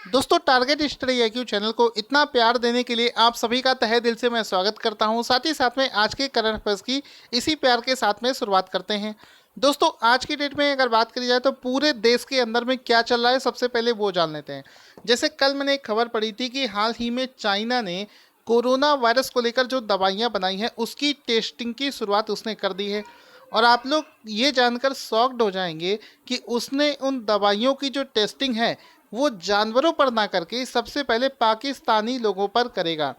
दोस्तों, target study IQ channel को इतना प्यार देने के लिए आप सभी का तहे दिल से मैं स्वागत करता हूं। साथ ही साथ में आज के करंट अफेयर्स की इसी प्यार के साथ में शुरुआत करते हैं। दोस्तों, आज की डेट में अगर बात करी जाए तो पूरे देश के अंदर में क्या चल रहा है, सबसे पहले वो जान लेते हैं। जैसे कल मैंने एक खबर पढ़ी थी कि हाल ही में चाइना ने कोरोना वायरस को लेकर जो दवाइयाँ बनाई हैं उसकी टेस्टिंग की शुरुआत उसने कर दी है। और आप लोग ये जानकर शॉक्ड हो जाएंगे कि उसने उन दवाइयों की जो टेस्टिंग है वो जानवरों पर ना करके सबसे पहले पाकिस्तानी लोगों पर करेगा।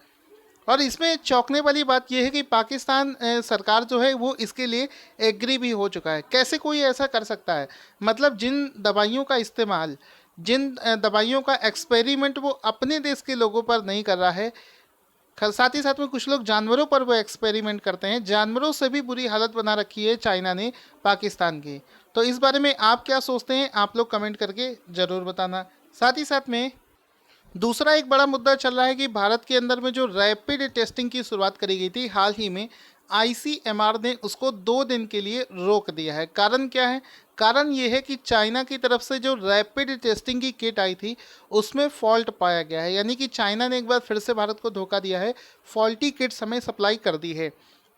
और इसमें चौंकने वाली बात यह है कि पाकिस्तान सरकार जो है वो इसके लिए एग्री भी हो चुका है। कैसे कोई ऐसा कर सकता है? मतलब जिन दवाइयों का इस्तेमाल, जिन दवाइयों का एक्सपेरिमेंट वो अपने देश के लोगों पर नहीं कर रहा है, साथ ही साथ में कुछ लोग जानवरों पर वो एक्सपेरिमेंट करते हैं। जानवरों से भी बुरी हालत बना रखी है चाइना ने पाकिस्तान की। तो इस बारे में आप क्या सोचते हैं, आप लोग कमेंट करके ज़रूर बताना। साथ ही साथ में दूसरा एक बड़ा मुद्दा चल रहा है कि भारत के अंदर में जो रैपिड टेस्टिंग की शुरुआत करी गई थी हाल ही में, आईसीएमआर ने उसको 2 दिन के लिए रोक दिया है। कारण क्या है? कारण ये है कि चाइना की तरफ से जो रैपिड टेस्टिंग की किट आई थी उसमें फॉल्ट पाया गया है। यानी कि चाइना ने एक बार फिर से भारत को धोखा दिया है, फॉल्टी किट्स हमें सप्लाई कर दी है।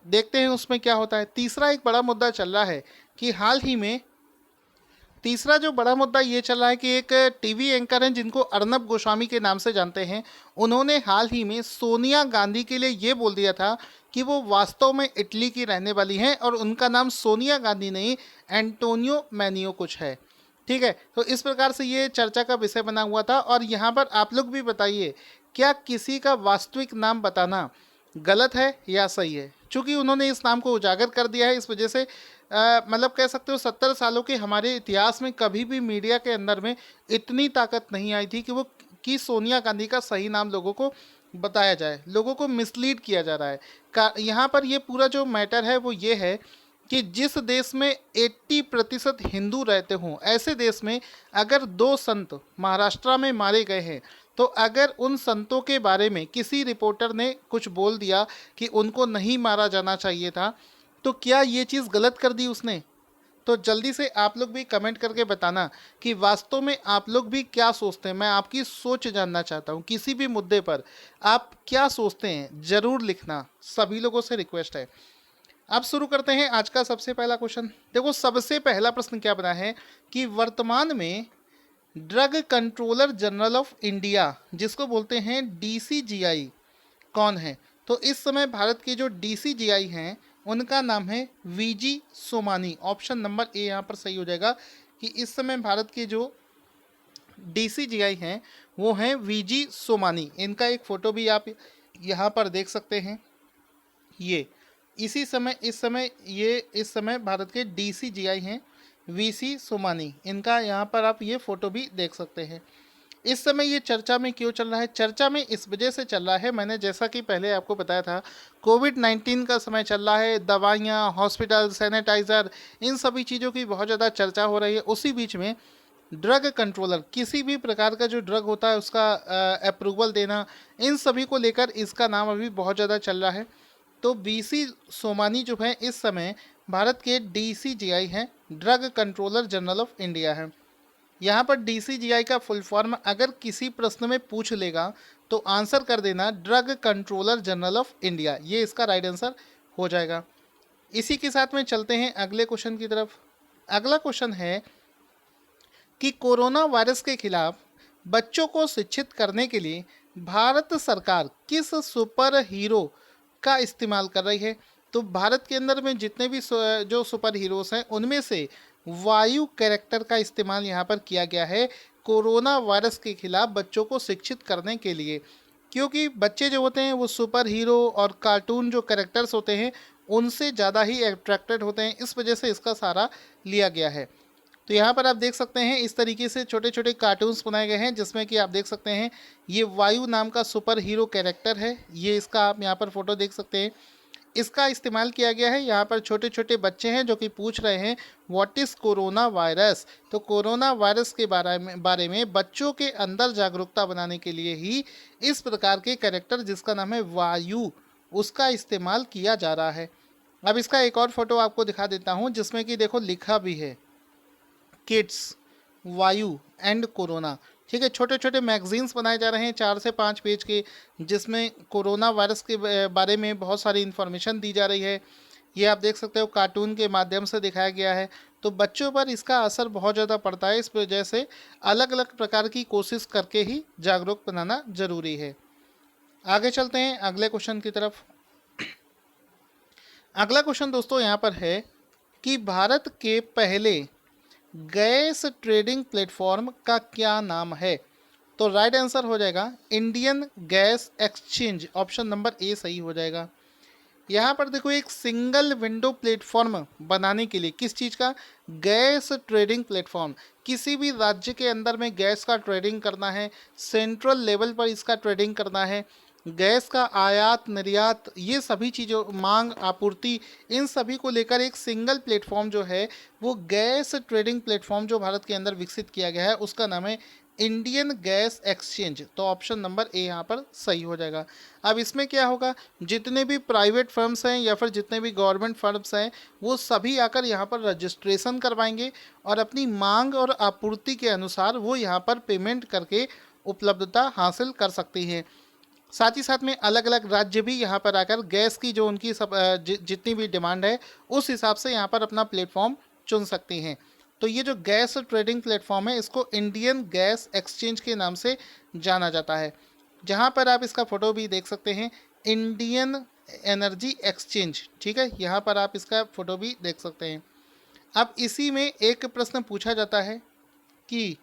देखते हैं उसमें क्या होता है। तीसरा एक बड़ा मुद्दा चल रहा है कि हाल ही में तीसरा जो बड़ा मुद्दा ये चल रहा है कि एक टीवी एंकर हैं जिनको अर्नब गोस्वामी के नाम से जानते हैं, उन्होंने हाल ही में सोनिया गांधी के लिए ये बोल दिया था कि वो वास्तव में इटली की रहने वाली हैं और उनका नाम सोनिया गांधी नहीं, एंटोनियो मैनियो कुछ है। ठीक है, तो इस प्रकार से ये चर्चा का विषय बना हुआ था। और यहाँ पर आप लोग भी बताइए, क्या किसी का वास्तविक नाम बताना गलत है या सही है? चूंकि उन्होंने इस नाम को उजागर कर दिया है, इस वजह से मतलब कह सकते हो 70 सालों के हमारे इतिहास में कभी भी मीडिया के अंदर में इतनी ताकत नहीं आई थी कि वो कि सोनिया गांधी का सही नाम लोगों को बताया जाए। लोगों को मिसलीड किया जा रहा है। यहाँ पर ये पूरा जो मैटर है वो ये है कि जिस देश में 80% हिंदू रहते हों, ऐसे देश में अगर 2 संत महाराष्ट्र में मारे गए हैं, तो अगर उन संतों के बारे में किसी रिपोर्टर ने कुछ बोल दिया कि उनको नहीं मारा जाना चाहिए था, तो क्या ये चीज़ गलत कर दी उसने? तो जल्दी से आप लोग भी कमेंट करके बताना कि वास्तव में आप लोग भी क्या सोचते हैं। मैं आपकी सोच जानना चाहता हूँ, किसी भी मुद्दे पर आप क्या सोचते हैं ज़रूर लिखना, सभी लोगों से रिक्वेस्ट है। अब शुरू करते हैं आज का सबसे पहला क्वेश्चन। देखो, सबसे पहला प्रश्न क्या बना है कि वर्तमान में drug controller general of India, जिसको बोलते हैं डीसीजीआई, कौन है? तो इस समय भारत के जो डीसीजीआई हैं उनका नाम है V G Somani. Option number A यहाँ पर सही हो जाएगा कि इस समय भारत के जो डीसीजीआई हैं वो हैं वीजी सोमानी। इनका एक फ़ोटो भी आप यहाँ पर देख सकते हैं। ये इस समय भारत के डीसीजीआई हैं वीसी सोमानी। इनका यहाँ पर आप ये फ़ोटो भी देख सकते हैं। इस समय ये चर्चा में क्यों चल रहा है? चर्चा में इस वजह से चल रहा है, मैंने जैसा कि पहले आपको बताया था, कोविड-19 का समय चल रहा है। दवाइयाँ, हॉस्पिटल, सैनिटाइज़र, इन सभी चीज़ों की बहुत ज़्यादा चर्चा हो रही है। उसी बीच में ड्रग कंट्रोलर, किसी भी प्रकार का जो ड्रग होता है उसका अप्रूवल देना, इन सभी को लेकर इसका नाम अभी बहुत ज़्यादा चल रहा है। तो बीसी सोमानी जो है इस समय भारत के डीसीजीआई हैं, drug controller general of India है। यहाँ पर डीसीजीआई का फुल फॉर्म अगर किसी प्रश्न में पूछ लेगा तो आंसर कर देना drug controller general of India, ये इसका राइट आंसर हो जाएगा। इसी के साथ में चलते हैं अगले क्वेश्चन की तरफ। अगला क्वेश्चन है कि कोरोना वायरस के खिलाफ बच्चों को शिक्षित करने के लिए भारत सरकार किस सुपर हीरो का इस्तेमाल कर रही है? तो भारत के अंदर में जितने भी जो सुपर हीरोज हैं उनमें से वायु कैरेक्टर का इस्तेमाल यहाँ पर किया गया है कोरोना वायरस के खिलाफ बच्चों को शिक्षित करने के लिए। क्योंकि बच्चे जो होते हैं वो सुपर हीरो और कार्टून जो कैरेक्टर्स होते हैं उनसे ज़्यादा ही अट्रैक्टेड होते हैं, इस वजह से इसका सारा लिया गया है। तो यहाँ पर आप देख सकते हैं इस तरीके से छोटे छोटे कार्टून्स बनाए गए हैं जिसमें कि आप देख सकते हैं ये वायु नाम का सुपर हीरो कैरेक्टर है। ये इसका आप यहाँ पर फोटो देख सकते हैं, इसका इस्तेमाल किया गया है। यहाँ पर छोटे छोटे बच्चे हैं जो कि पूछ रहे हैं व्हाट इज़ कोरोना वायरस। तो कोरोना वायरस के बारे में बच्चों के अंदर जागरूकता बनाने के लिए ही इस प्रकार के कैरेक्टर जिसका नाम है वायु, उसका इस्तेमाल किया जा रहा है। अब इसका एक और फोटो आपको दिखा देता हूँ जिसमें कि देखो लिखा भी है किड्स वायु एंड कोरोना। ठीक है। छोटे छोटे मैगजीन्स बनाए जा रहे हैं 4 से 5 पेज के, जिसमें कोरोना वायरस के बारे में बहुत सारी इन्फॉर्मेशन दी जा रही है। ये आप देख सकते हो कार्टून के माध्यम से दिखाया गया है। तो बच्चों पर इसका असर बहुत ज़्यादा पड़ता है। इस वजह से अलग अलग प्रकार की कोशिश करके ही जागरूक बनाना जरूरी है। आगे चलते हैं अगले क्वेश्चन की तरफ। अगला क्वेश्चन दोस्तों यहाँ पर है कि भारत के पहले गैस ट्रेडिंग प्लेटफॉर्म का क्या नाम है। तो राइट आंसर हो जाएगा Indian gas exchange. Option number ए सही हो जाएगा। यहाँ पर देखो एक सिंगल विंडो प्लेटफॉर्म बनाने के लिए किस चीज़ का, गैस ट्रेडिंग प्लेटफॉर्म। किसी भी राज्य के अंदर में गैस का ट्रेडिंग करना है, सेंट्रल लेवल पर इसका ट्रेडिंग करना है, गैस का आयात निर्यात, ये सभी चीज़ों, मांग आपूर्ति, इन सभी को लेकर एक सिंगल प्लेटफॉर्म जो है वो गैस ट्रेडिंग प्लेटफॉर्म जो भारत के अंदर विकसित किया गया है उसका नाम है इंडियन गैस एक्सचेंज। तो ऑप्शन नंबर ए यहाँ पर सही हो जाएगा। अब इसमें क्या होगा, जितने भी प्राइवेट फर्म्स हैं या फिर जितने भी गवर्नमेंट फर्म्स हैं वो सभी आकर यहाँ पर रजिस्ट्रेशन करवाएंगे और अपनी मांग और आपूर्ति के अनुसार वो यहाँ पर पेमेंट करके उपलब्धता हासिल कर सकती हैं। साथ ही साथ में अलग अलग राज्य भी यहाँ पर आकर गैस की जो उनकी सब जितनी भी डिमांड है उस हिसाब से यहाँ पर अपना प्लेटफॉर्म चुन सकती हैं। तो ये जो गैस ट्रेडिंग प्लेटफॉर्म है इसको इंडियन गैस एक्सचेंज के नाम से जाना जाता है। जहाँ पर आप इसका फ़ोटो भी देख सकते हैं, इंडियन एनर्जी एक्सचेंज। ठीक है, यहाँ पर आप इसका फ़ोटो भी देख सकते हैं। अब इसी में एक प्रश्न पूछा जाता है कि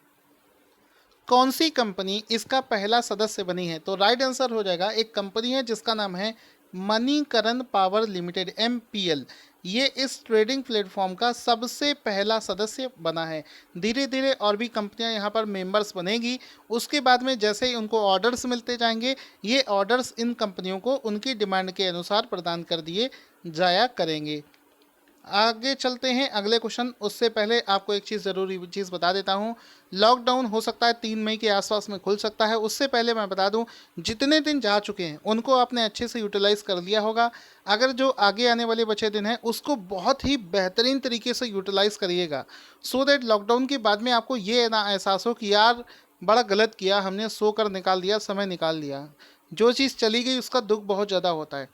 कौन सी कंपनी इसका पहला सदस्य बनी है। तो राइट आंसर हो जाएगा एक कंपनी है जिसका नाम है मणिकरण पावर लिमिटेड, MPL। ये इस ट्रेडिंग प्लेटफॉर्म का सबसे पहला सदस्य बना है। धीरे धीरे और भी कंपनियां यहाँ पर मेंबर्स बनेगी। उसके बाद में जैसे ही उनको ऑर्डर्स मिलते जाएंगे, ये ऑर्डर्स इन कंपनियों को उनकी डिमांड के अनुसार प्रदान कर दिए जाया करेंगे। आगे चलते हैं अगले क्वेश्चन। उससे पहले आपको एक ज़रूरी चीज़ बता देता हूँ। लॉकडाउन हो सकता है 3 मई के आसपास में खुल सकता है। उससे पहले मैं बता दूँ, जितने दिन जा चुके हैं उनको आपने अच्छे से यूटिलाइज़ कर लिया होगा। अगर जो आगे आने वाले बचे दिन हैं उसको बहुत ही बेहतरीन तरीके से यूटिलाइज़ करिएगा, सो दैट लॉकडाउन के बाद में आपको ये ना एहसास हो कि यार बड़ा गलत किया हमने, सो कर निकाल दिया, समय निकाल लिया। जो चीज़ चली गई उसका दुख बहुत ज़्यादा होता है।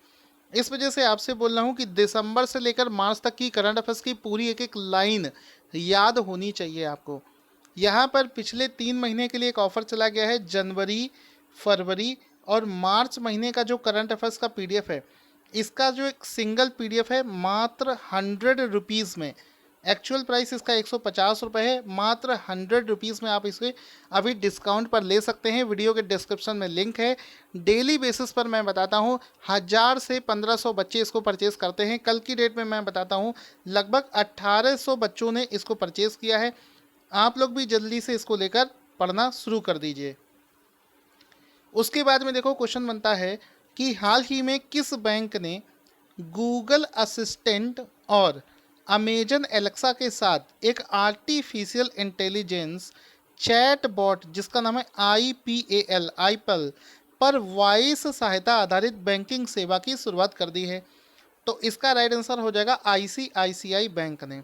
इस वजह से आपसे बोल रहा हूँ कि दिसंबर से लेकर मार्च तक की करंट अफेयर्स की पूरी एक एक लाइन याद होनी चाहिए आपको। यहाँ पर पिछले 3 महीने के लिए एक ऑफर चला गया है। जनवरी, फरवरी और मार्च महीने का जो करंट अफेयर्स का PDF है, इसका जो एक सिंगल PDF है मात्र 100 रुपीज़ में। एक्चुअल प्राइस इसका 150 रुपये है, मात्र 100 रुपीज़ में आप इसे अभी डिस्काउंट पर ले सकते हैं। वीडियो के डिस्क्रिप्शन में लिंक है। डेली बेसिस पर मैं बताता हूँ 1000 से 1500 बच्चे इसको परचेस करते हैं। कल की डेट में मैं बताता हूँ लगभग 1800 बच्चों ने इसको परचेस किया है। आप लोग भी जल्दी से इसको लेकर पढ़ना शुरू कर दीजिए। उसके बाद में देखो क्वेश्चन बनता है कि हाल ही में किस बैंक ने गूगल असिस्टेंट और अमेजन एलेक्सा के साथ एक आर्टिफिशियल इंटेलिजेंस चैट बॉट जिसका नाम है IPAL पर वॉइस सहायता आधारित बैंकिंग सेवा की शुरुआत कर दी है। तो इसका राइट आंसर हो जाएगा ICICI बैंक ने।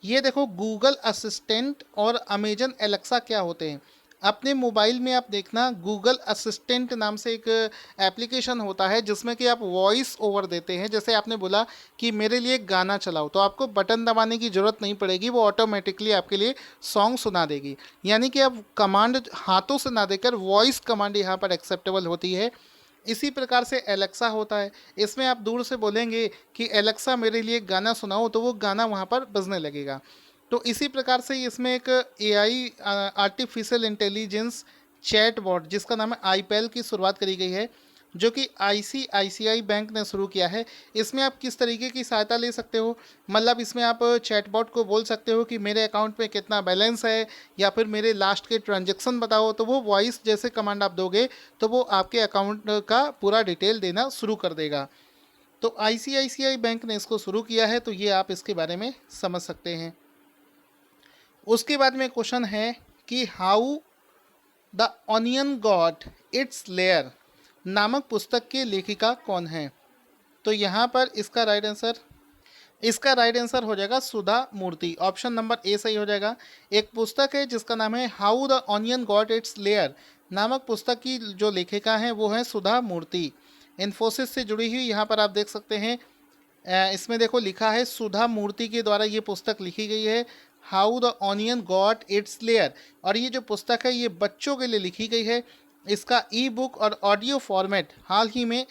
ये देखो गूगल असिस्टेंट और अमेजन एलेक्सा क्या होते हैं। अपने मोबाइल में आप देखना, गूगल असिस्टेंट नाम से एक एप्लीकेशन होता है जिसमें कि आप वॉइस ओवर देते हैं। जैसे आपने बोला कि मेरे लिए गाना चलाओ, तो आपको बटन दबाने की ज़रूरत नहीं पड़ेगी, वो ऑटोमेटिकली आपके लिए सॉन्ग सुना देगी। यानी कि आप कमांड हाथों से ना देकर वॉइस कमांड यहाँ पर एक्सेप्टेबल होती है। इसी प्रकार से एलेक्सा होता है। इसमें आप दूर से बोलेंगे कि एलेक्सा मेरे लिए गाना सुनाओ, तो वो गाना वहाँ पर बजने लगेगा। तो इसी प्रकार से इसमें एक AI artificial intelligence chat bot जिसका नाम है IPAL की शुरुआत करी गई है, जो कि ICICI बैंक ने शुरू किया है। इसमें आप किस तरीके की सहायता ले सकते हो, मतलब इसमें आप चैट बॉट को बोल सकते हो कि मेरे अकाउंट में कितना बैलेंस है या फिर मेरे लास्ट के ट्रांजेक्शन बताओ, तो वो वॉइस जैसे कमांड आप दोगे तो वो आपके अकाउंट का पूरा डिटेल देना शुरू कर देगा। तो ICICI बैंक ने इसको शुरू किया है, तो ये आप इसके बारे में समझ सकते हैं। उसके बाद में क्वेश्चन है कि how the onion got its layer नामक पुस्तक के लेखिका कौन है। तो यहाँ पर इसका राइट आंसर इसका राइट आंसर हो जाएगा सुधा मूर्ति, ऑप्शन नंबर ए सही हो जाएगा। एक पुस्तक है जिसका नाम है how the onion got its layer नामक पुस्तक की जो लेखिका है वो है सुधा मूर्ति। इन्फोसिस से जुड़ी हुई यहाँ पर आप देख सकते हैं, इसमें देखो लिखा है सुधा मूर्ति के द्वारा ये पुस्तक लिखी गई है, how the onion got its layer. और ये जो पुस्तक है ये बच्चों के लिए लिखी गई है। इसका ई बुक और ऑडियो फॉर्मेट हाल ही में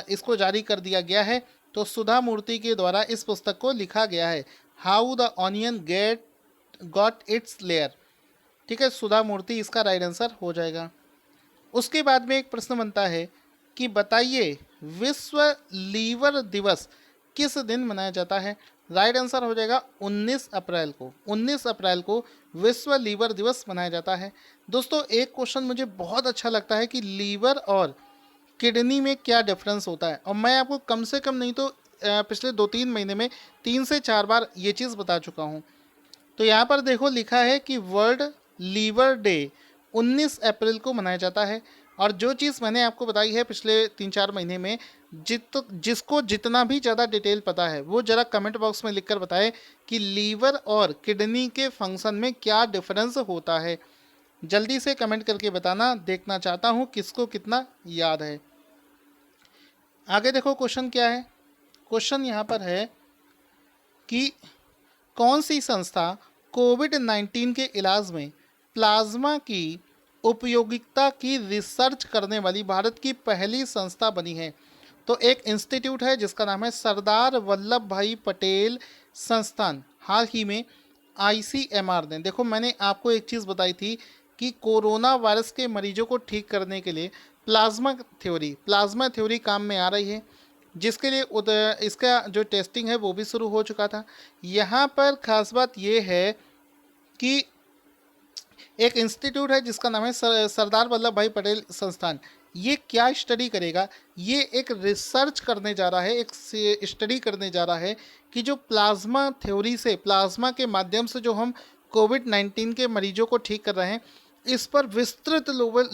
इसको जारी कर दिया गया है। तो सुधा मूर्ति के द्वारा इस पुस्तक को लिखा गया है, how the onion get got its layer. ठीक है, सुधा मूर्ति इसका राइट आंसर हो जाएगा। उसके बाद में एक प्रश्न बनता है कि बताइए विश्व लीवर दिवस किस दिन मनाया जाता है। राइट आंसर हो जाएगा 19 अप्रैल को। 19 अप्रैल को विश्व लीवर दिवस मनाया जाता है। दोस्तों एक क्वेश्चन मुझे बहुत अच्छा लगता है कि लीवर और किडनी में क्या डिफरेंस होता है, और मैं आपको कम से कम नहीं तो पिछले 2-3 महीने में 3 से 4 बार ये चीज़ बता चुका हूँ। तो यहाँ पर देखो लिखा है कि वर्ल्ड लीवर डे 19 अप्रैल को मनाया जाता है। और जो चीज़ मैंने आपको बताई है पिछले 3-4 महीने में, जिसको जितना भी ज़्यादा डिटेल पता है वो ज़रा कमेंट बॉक्स में लिखकर बताए कि लीवर और किडनी के फंक्शन में क्या डिफरेंस होता है। जल्दी से कमेंट करके बताना, देखना चाहता हूँ किसको कितना याद है। आगे देखो क्वेश्चन क्या है। क्वेश्चन यहाँ पर है कि कौन सी संस्था कोविड-19 के इलाज में प्लाज्मा की उपयोगिता की रिसर्च करने वाली भारत की पहली संस्था बनी है। तो एक इंस्टीट्यूट है जिसका नाम है सरदार वल्लभ भाई पटेल संस्थान। हाल ही में ICMR ने, देखो मैंने आपको एक चीज़ बताई थी कि कोरोना वायरस के मरीजों को ठीक करने के लिए प्लाज्मा थ्योरी काम में आ रही है, जिसके लिए इसका जो टेस्टिंग है वो भी शुरू हो चुका था। यहाँ पर खास बात ये है कि एक इंस्टीट्यूट है जिसका नाम है सरदार वल्लभ भाई पटेल संस्थान। ये क्या स्टडी करेगा, ये एक रिसर्च करने जा रहा है, एक स्टडी करने जा रहा है कि जो प्लाज्मा थ्योरी से, प्लाज्मा के माध्यम से जो हम कोविड-19 के मरीजों को ठीक कर रहे हैं, इस पर विस्तृत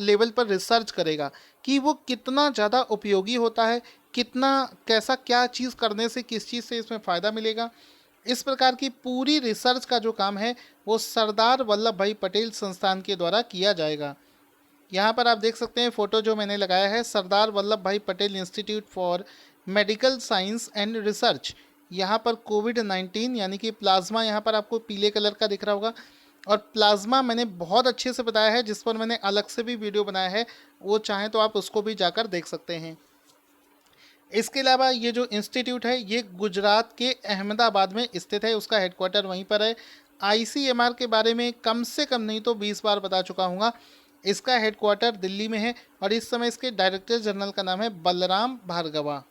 लेवल पर रिसर्च करेगा कि वो कितना ज़्यादा उपयोगी होता है, कितना कैसा क्या चीज़ करने से किस चीज़ से इसमें फ़ायदा मिलेगा। इस प्रकार की पूरी रिसर्च का जो काम है वो सरदार वल्लभ भाई पटेल संस्थान के द्वारा किया जाएगा। यहाँ पर आप देख सकते हैं फ़ोटो जो मैंने लगाया है, सरदार वल्लभ भाई Patel institute for medical science and research. यहाँ पर कोविड-19 यानी कि प्लाज्मा यहाँ पर आपको पीले कलर का दिख रहा होगा, और प्लाज्मा मैंने बहुत अच्छे से बताया है, जिस पर मैंने अलग से भी वीडियो बनाया है, वो चाहें तो आप उसको भी जाकर देख सकते हैं। इसके अलावा ये जो इंस्टीट्यूट है ये गुजरात के अहमदाबाद में स्थित है, उसका हेडक्वार्टर वहीं पर है। ICMR के बारे में कम से कम नहीं तो 20 बार बता चुका हूँगा। इसका हेडक्वार्टर दिल्ली में है और इस समय इसके डायरेक्टर जनरल का नाम है बलराम भार्गवा।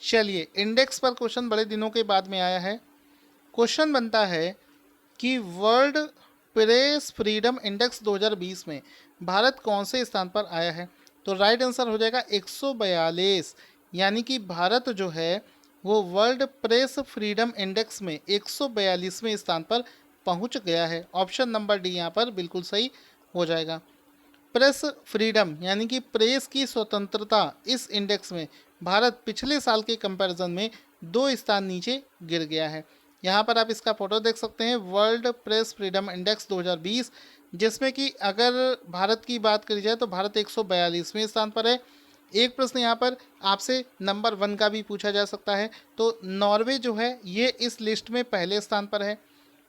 चलिए इंडेक्स पर क्वेश्चन बड़े दिनों के बाद में आया है। क्वेश्चन बनता है कि वर्ल्ड प्रेस फ्रीडम इंडेक्स 2020 में भारत कौन से स्थान पर आया है। तो राइट आंसर हो जाएगा 142, यानी कि भारत जो है वो वर्ल्ड प्रेस फ्रीडम इंडेक्स में 142वें स्थान पर पहुंच गया है। ऑप्शन नंबर डी यहाँ पर बिल्कुल सही हो जाएगा। प्रेस फ्रीडम यानी कि प्रेस की स्वतंत्रता, इस इंडेक्स में भारत पिछले साल के कंपैरिजन में 2 स्थान नीचे गिर गया है। यहाँ पर आप इसका फोटो देख सकते हैं, वर्ल्ड प्रेस फ्रीडम इंडेक्स 2020, जिसमें कि अगर भारत की बात करी जाए तो भारत 142वें स्थान पर है। एक प्रश्न यहाँ पर आपसे नंबर 1 का भी पूछा जा सकता है। तो नॉर्वे जो है ये इस लिस्ट में पहले स्थान पर है,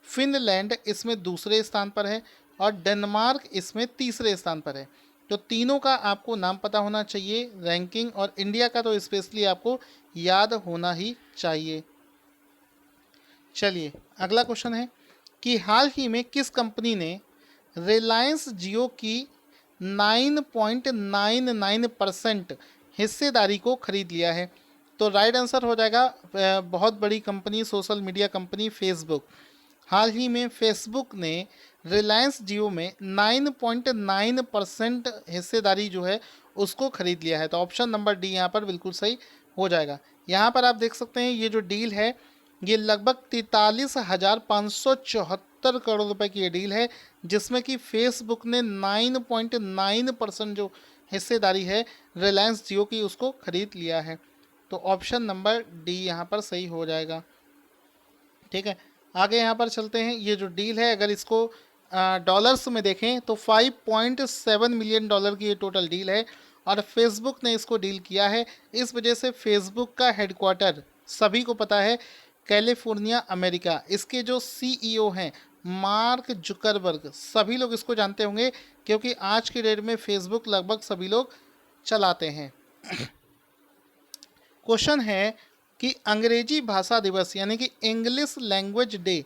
फिनलैंड इसमें दूसरे स्थान पर है और डेनमार्क इसमें तीसरे स्थान पर है। तो तीनों का आपको नाम पता होना चाहिए रैंकिंग, और इंडिया का तो स्पेशली आपको याद होना ही चाहिए। चलिए अगला क्वेश्चन है कि हाल ही में किस कंपनी ने रिलायंस जियो की 9.99% हिस्सेदारी को खरीद लिया है। तो राइट आंसर हो जाएगा बहुत बड़ी company, social media company Facebook. हाल ही में फेसबुक ने रिलायंस जियो में 9.9% हिस्सेदारी जो है उसको खरीद लिया है। तो ऑप्शन नंबर डी यहाँ पर बिल्कुल सही हो जाएगा। यहाँ पर आप देख सकते हैं ये जो डील है ये लगभग 43,574 करोड़ रुपए की ये डील है, जिसमें कि फेसबुक ने 9.9% जो हिस्सेदारी है रिलायंस जियो की उसको खरीद लिया है। तो ऑप्शन नंबर डी यहाँ पर सही हो जाएगा। ठीक है, आगे यहाँ पर चलते हैं। ये जो डील है अगर इसको डॉलर्स में देखें तो 5.7 मिलियन डॉलर की ये टोटल डील है और फेसबुक ने इसको डील किया है। इस वजह से फेसबुक का हेडक्वार्टर सभी को पता है कैलिफोर्निया अमेरिका। इसके जो सीईओ हैं मार्क जुकरबर्ग, सभी लोग इसको जानते होंगे क्योंकि आज की डेट में फेसबुक लगभग सभी लोग चलाते हैं। क्वेश्चन है कि अंग्रेजी भाषा दिवस यानी कि इंग्लिश लैंग्वेज डे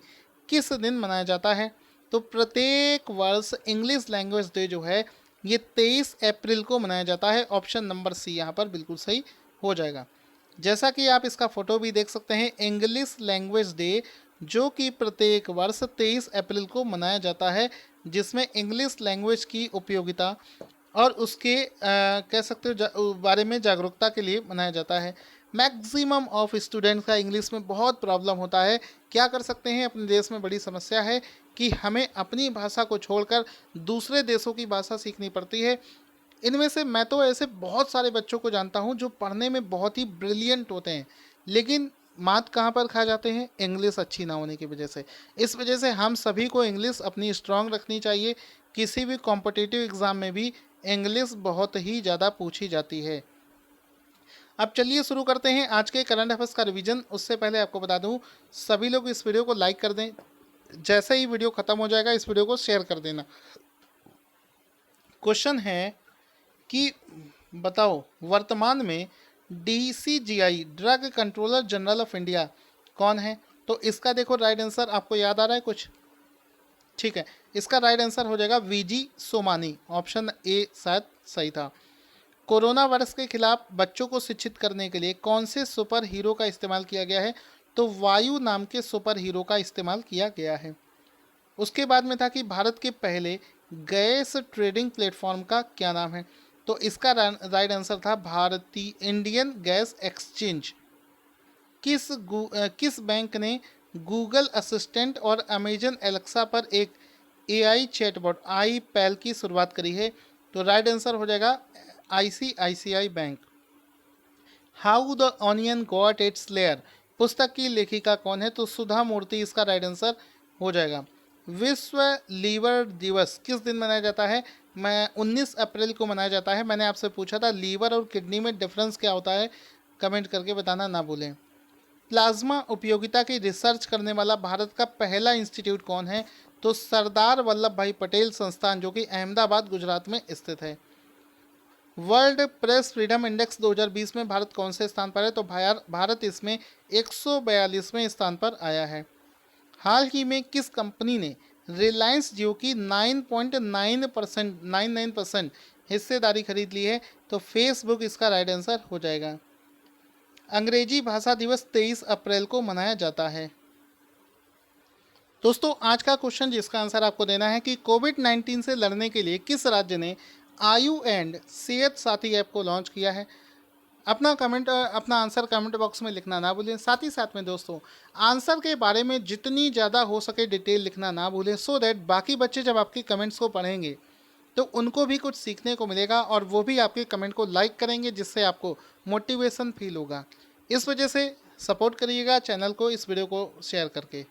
किस दिन मनाया जाता है? तो प्रत्येक वर्ष इंग्लिश लैंग्वेज डे जो है ये 23 अप्रैल को मनाया जाता है। ऑप्शन नंबर सी यहाँ पर बिल्कुल सही हो जाएगा। जैसा कि आप इसका फोटो भी देख सकते हैं, इंग्लिश लैंग्वेज डे जो कि प्रत्येक वर्ष 23 अप्रैल को मनाया जाता है, जिसमें इंग्लिश लैंग्वेज की उपयोगिता और उसके कह सकते हो बारे में जागरूकता के लिए मनाया जाता है। मैक्सिमम ऑफ स्टूडेंट्स का इंग्लिश में बहुत प्रॉब्लम होता है। क्या कर सकते हैं, अपने देश में बड़ी समस्या है कि हमें अपनी भाषा को छोड़कर दूसरे देशों की भाषा सीखनी पड़ती है। इनमें से मैं तो ऐसे बहुत सारे बच्चों को जानता हूँ जो पढ़ने में बहुत ही ब्रिलियंट होते हैं, लेकिन मात कहाँ पर खा जाते हैं? इंग्लिश अच्छी ना होने की वजह से। इस वजह से हम सभी को इंग्लिश अपनी स्ट्रांग रखनी चाहिए। किसी भी कॉम्पिटिटिव एग्ज़ाम में भी इंग्लिश बहुत ही ज़्यादा पूछी जाती है। अब चलिए शुरू करते हैं आज के करंट अफेयर्स का रिवीजन। उससे पहले आपको बता दूं, सभी लोग इस वीडियो को लाइक कर दें। जैसे ही वीडियो ख़त्म हो जाएगा इस वीडियो को शेयर कर देना। क्वेश्चन है कि बताओ वर्तमान में DCGI drug controller general of India कौन है? तो इसका देखो राइट आंसर आपको याद आ रहा है कुछ? ठीक है, इसका राइट आंसर हो जाएगा VG सोमानी। ऑप्शन ए शायद सही था। कोरोना वायरस के खिलाफ बच्चों को शिक्षित करने के लिए कौन से सुपर हीरो का इस्तेमाल किया गया है? तो वायु नाम के सुपर हीरो का इस्तेमाल किया गया है। उसके बाद में था कि भारत के पहले गैस ट्रेडिंग प्लेटफॉर्म का क्या नाम है? तो इसका राइट आंसर था भारतीय इंडियन गैस एक्सचेंज। किस बैंक ने गूगल असिस्टेंट और अमेजन एलेक्सा पर एक AI चैटबॉट आई पैल की शुरुआत करी है? तो राइट आंसर हो जाएगा ICICI bank. How the onion got its layer पुस्तक की लेखिका कौन है? तो सुधा मूर्ति इसका राइट आंसर हो जाएगा। विश्व लीवर दिवस किस दिन मनाया जाता है? 19 अप्रैल को मनाया जाता है। मैंने आपसे पूछा था लीवर और किडनी में डिफरेंस क्या होता है, कमेंट करके बताना ना भूलें। प्लाज्मा उपयोगिता की रिसर्च करने वाला भारत का पहला इंस्टीट्यूट कौन है? तो सरदार वल्लभ भाई पटेल संस्थान जो कि अहमदाबाद गुजरात में स्थित है। वर्ल्ड प्रेस फ्रीडम इंडेक्स 2020 में भारत कौन से स्थान पर है? तो भारत इसमें 142वें स्थान पर आया है। हाल ही में किस कंपनी ने रिलायंस जियो की 99% हिस्सेदारी खरीद ली है? तो फेसबुक इसका राइट आंसर हो जाएगा। अंग्रेजी भाषा दिवस 23 अप्रैल को मनाया जाता है। दोस्तों आज का क्वेश्चन जिसका आंसर आपको देना है कि कोविड-19 से लड़ने के लिए किस राज्य ने आयु एंड सेहत साथी ऐप को लॉन्च किया है? अपना आंसर कमेंट बॉक्स में लिखना ना भूलें। साथ ही साथ में दोस्तों आंसर के बारे में जितनी ज़्यादा हो सके डिटेल लिखना ना भूलें, सो दैट बाकी बच्चे जब आपके कमेंट्स को पढ़ेंगे तो उनको भी कुछ सीखने को मिलेगा और वो भी आपके कमेंट को लाइक करेंगे, जिससे आपको मोटिवेशन फील होगा। इस वजह से सपोर्ट करिएगा चैनल को इस वीडियो को शेयर करके।